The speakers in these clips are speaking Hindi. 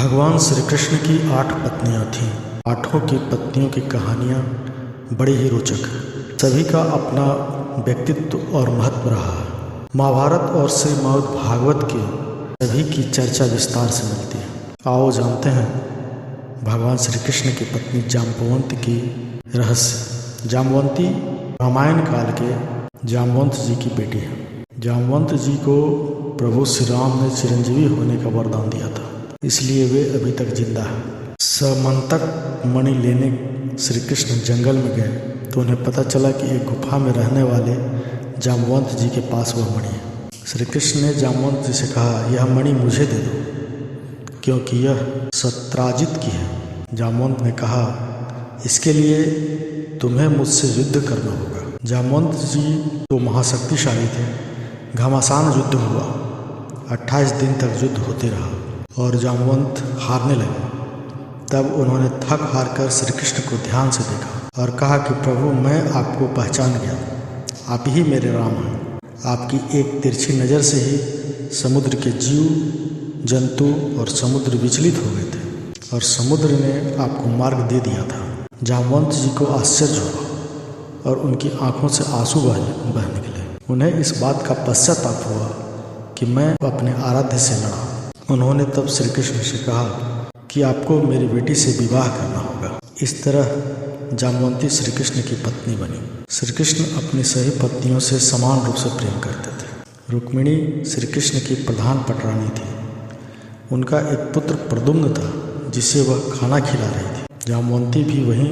भगवान श्री कृष्ण की 8 पत्नियां थीं। 8 की पत्नियों की कहानियां बड़ी ही रोचक है। सभी का अपना व्यक्तित्व और महत्व रहा है। महाभारत और श्रीमद् भागवत के सभी की चर्चा विस्तार से मिलती है। आओ जानते हैं भगवान श्री कृष्ण की पत्नी जाम्बवंती की रहस्य। जाम्बवंती रामायण काल के जाम्बवंत जी की बेटी है। जाम्बवंत जी को प्रभु श्री राम ने चिरंजीवी होने का वरदान दिया था, इसलिए वे अभी तक जिंदा है। समंतक मणि लेने श्री कृष्ण जंगल में गए तो उन्हें पता चला कि एक गुफा में रहने वाले जाम्बवंत जी के पास वह मणि है। श्री कृष्ण ने जाम्बवंत जी से कहा, यह मणि मुझे दे दो क्योंकि यह सत्राजित की है। जाम्बवंत ने कहा, इसके लिए तुम्हें मुझसे युद्ध करना होगा। जाम्बवंत जी तो महाशक्तिशाली थे। घमासान युद्ध हुआ। 28 दिन तक युद्ध होते रहा और जाम्बवंत हारने लगे। तब उन्होंने थक हार कर श्री कृष्ण को ध्यान से देखा और कहा कि प्रभु, मैं आपको पहचान गया, आप ही मेरे राम हैं। आपकी एक तिरछी नज़र से ही समुद्र के जीव जंतु और समुद्र विचलित हो गए थे और समुद्र ने आपको मार्ग दे दिया था। जाम्बवंत जी को आश्चर्य हुआ और उनकी आंखों से आंसू बह निकले। उन्हें इस बात का पश्चाताप हुआ कि मैं अपने आराध्य से लड़ा। उन्होंने तब श्री कृष्ण से कहा कि आपको मेरी बेटी से विवाह करना होगा। इस तरह जाम्बवंती श्री कृष्ण की पत्नी बनी। श्री कृष्ण अपनी सभी पत्नियों से समान रूप से प्रेम करते थे। रुक्मिणी श्री कृष्ण की प्रधान पटरानी थी। उनका एक पुत्र प्रद्युम्न था जिसे वह खाना खिला रही थी। जाम्बवंती भी वहीं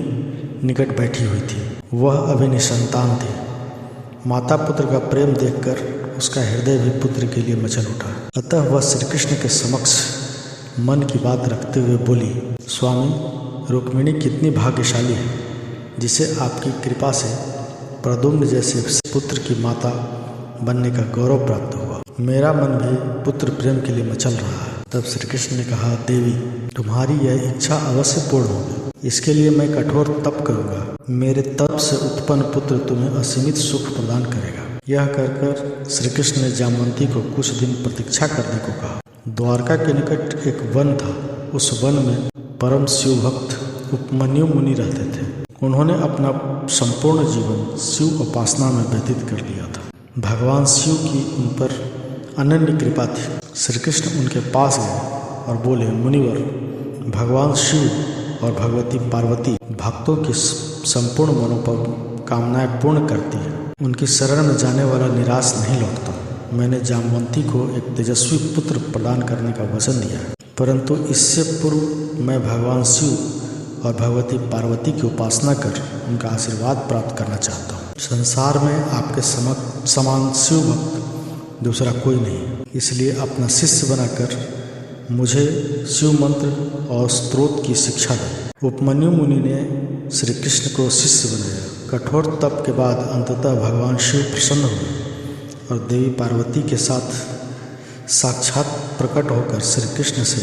निकट बैठी हुई थी। वह अभी निसंतान थी। माता पुत्र का प्रेम देखकर उसका हृदय भी पुत्र के लिए मचल उठा। अतः वह श्री कृष्ण के समक्ष मन की बात रखते हुए बोली, स्वामी, रुक्मिणी कितनी भाग्यशाली है जिसे आपकी कृपा से प्रद्युम्न जैसे पुत्र की माता बनने का गौरव प्राप्त हुआ। मेरा मन भी पुत्र प्रेम के लिए मचल रहा है। तब श्री कृष्ण ने कहा, देवी, तुम्हारी यह इच्छा अवश्य पूर्ण होगी। इसके लिए मैं कठोर तप करूंगा। मेरे तप से उत्पन्न पुत्र तुम्हें असीमित सुख प्रदान करेगा। यह कहकर श्री कृष्ण ने जाम्बवंती को कुछ दिन प्रतीक्षा करने को कहा। द्वारका के निकट एक वन था। उस वन में परम शिव भक्त उपमन्यु मुनि रहते थे। उन्होंने अपना संपूर्ण जीवन शिव उपासना में व्यतीत कर दिया था। भगवान शिव की उन पर अनन्य कृपा थी। श्री कृष्ण उनके पास गए और बोले, मुनिवर, भगवान शिव और भगवती पार्वती भक्तों की संपूर्ण मनोकामनाएं पूर्ण करती है। उनकी शरण में जाने वाला निराश नहीं लौटता। मैंने जाम्बवंती को एक तेजस्वी पुत्र प्रदान करने का वचन दिया है, परंतु इससे पूर्व मैं भगवान शिव और भगवती पार्वती की उपासना कर उनका आशीर्वाद प्राप्त करना चाहता हूँ। संसार में आपके समान शिव भक्त दूसरा कोई नहीं, इसलिए अपना शिष्य बनाकर मुझे शिव मंत्र और स्तोत्र की शिक्षा दें। उपमन्यु मुनि ने श्री कृष्ण को शिष्य बनाया। कठोर तप के बाद अंततः भगवान शिव प्रसन्न हुए और देवी पार्वती के साथ साक्षात प्रकट होकर श्री कृष्ण से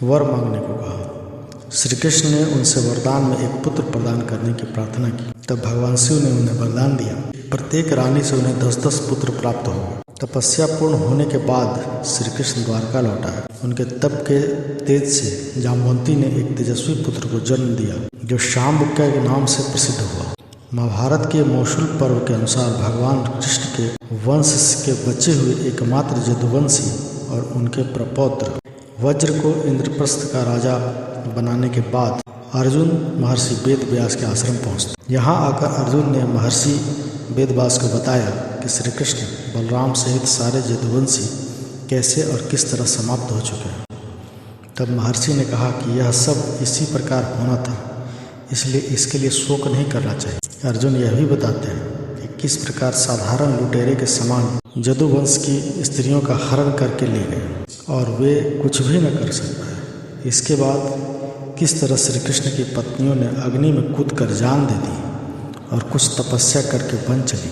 वर मांगने को कहा। श्री कृष्ण ने उनसे वरदान में एक पुत्र प्रदान करने की प्रार्थना की। तब भगवान शिव ने उन्हें वरदान दिया, प्रत्येक रानी से उन्हें 10-10 पुत्र प्राप्त होंगे। तपस्या पूर्ण होने के बाद श्री कृष्ण द्वारका लौटा है। उनके तप के तेज से जाम्बवंती ने एक तेजस्वी पुत्र को जन्म दिया जो शाम्ब के नाम से प्रसिद्ध हुआ। महाभारत के मौसूल पर्व के अनुसार भगवान कृष्ण के वंश के बचे हुए एकमात्र यदुवंशी और उनके प्रपौत्र वज्र को इंद्रप्रस्थ का राजा बनाने के बाद अर्जुन महर्षि वेदव्यास के आश्रम पहुंचते। यहाँ आकर अर्जुन ने महर्षि वेदव्यास को बताया कि श्री कृष्ण बलराम सहित सारे यदुवंशी कैसे और किस तरह समाप्त हो चुके हैं। तब महर्षि ने कहा कि यह सब इसी प्रकार होना था, इसलिए इसके लिए शोक नहीं करना चाहिए। अर्जुन यह भी बताते हैं कि किस प्रकार साधारण लुटेरे के समान यदुवंश की स्त्रियों का हरण करके ले गए और वे कुछ भी न कर सक पाए। इसके बाद किस तरह श्री कृष्ण की पत्नियों ने अग्नि में कूद कर जान दे दी और कुछ तपस्या करके वन चली।